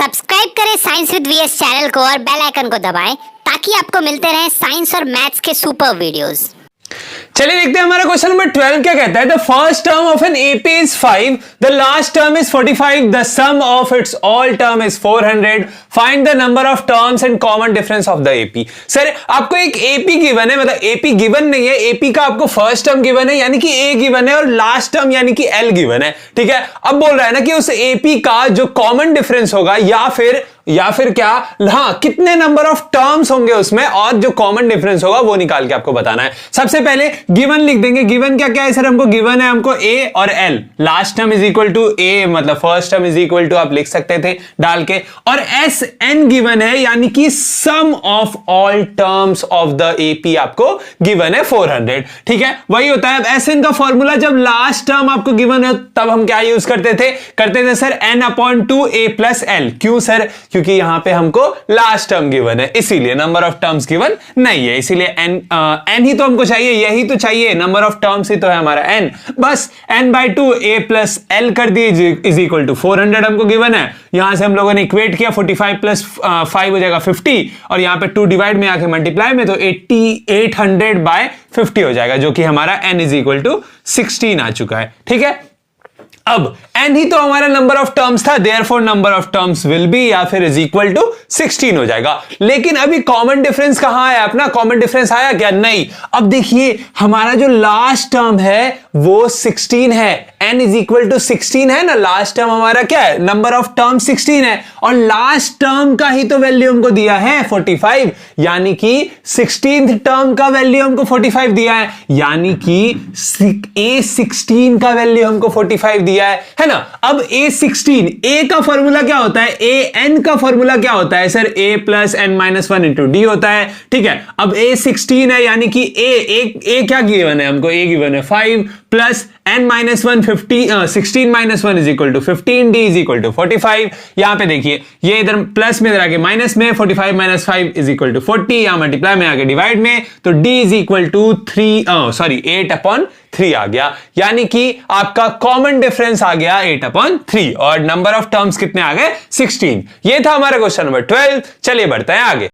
Subscribe करें science with VS channel को और बेल आइकन को दबाएं ताकि आपको मिलते रहें साइंस और मैथ्स के सुपर वीडियोस। चलिए देखते हैं हमारा क्वेश्चन नंबर 12 क्या कहता है। The first term of an AP is 5, the last term is 45, the sum of its all term is 400, find the number of terms and common difference of the AP. Sir आपको एक AP given है, मतलब AP given नहीं है, AP का आपको first term given है यानी कि ए गिवन है और लास्ट टर्म यानी कि एल गिवन है। ठीक है, अब बोल रहा है ना कि उस एपी का जो कॉमन डिफरेंस होगा या फिर क्या, हाँ कितने नंबर ऑफ टर्म्स होंगे उसमें और जो कॉमन डिफरेंस होगा वो निकाल के आपको बताना है। सबसे पहले गिवन लिख देंगे। गिवन क्या है सर, हमको गिवन है हमको ए और L, last term is equal to A, मतलब first term is equal to आप लिख सकते थे डाल के, और एस एन गिवन है यानी कि sum of all terms of the AP आपको गिवन है 400। ठीक है, वही होता है। अब एस एन का फॉर्मूला जब लास्ट टर्म आपको गिवन है तब हम क्या यूज करते थे sir N upon 2 A plus L. क्यों सर, क्योंकि यहां पे हमको लास्ट टर्म गिवन है, इसीलिए नंबर ऑफ टर्म्स गिवन नहीं है, इसीलिए एन ही तो हमको चाहिए, यही तो चाहिए, नंबर ऑफ टर्म्स ही तो है हमारा एन। बस n by 2 a plus L कर दिए इज इक्वल टू 400 हमको गिवन है। यहां से हम लोगों ने इक्वेट किया, 45 प्लस 5 हो जाएगा 50 और यहां पे 2 डिवाइड में आके मल्टीप्लाई में तो 800 बाय 50 हो जाएगा, जो कि हमारा n इज इक्वल टू 16 आ चुका है। ठीक है, अब n ही तो हमारा नंबर ऑफ टर्म्स था, therefore number of terms will be या फिर इज इक्वल टू 16 हो जाएगा। लेकिन अभी कॉमन डिफरेंस कहां है अपना, कॉमन डिफरेंस आया क्या? नहीं। अब देखिए हमारा जो लास्ट टर्म है वो 16 है, n इज इक्वल टू 16 है ना, लास्ट टर्म हमारा क्या है, नंबर ऑफ टर्म 16 है और लास्ट टर्म का ही तो वैल्यू हमको दिया है 45, यानी कि 16th टर्म का वैल्यू हमको 45 दिया है, यानी कि a16 का वैल्यू हमको 45 दिया है ना। अब a16, a का फॉर्मूला क्या होता है, an का फॉर्मूला क्या होता है sir, a plus n minus 1 into D होता है। ठीक है, अब a16 है यानी कि a क्या गिवन है हमको, a गिवन है 5 plus n minus 1 16 minus 1 is equal to 15, d is equal to 45। यहां पे देखिए ये इधर प्लस में इधर आके माइनस में, 45 माइनस 5 इज इक्वल टू 40, यहां मल्टीप्लाई में आके डिवाइड में, तो d is equal to 8 upon 3 आ गया, यानी कि आपका कॉमन डिफरेंस आ गया 8 अपॉन 3 और नंबर ऑफ टर्म्स कितने आ गए 16। ये था हमारा क्वेश्चन नंबर 12। चलिए बढ़ते हैं आगे।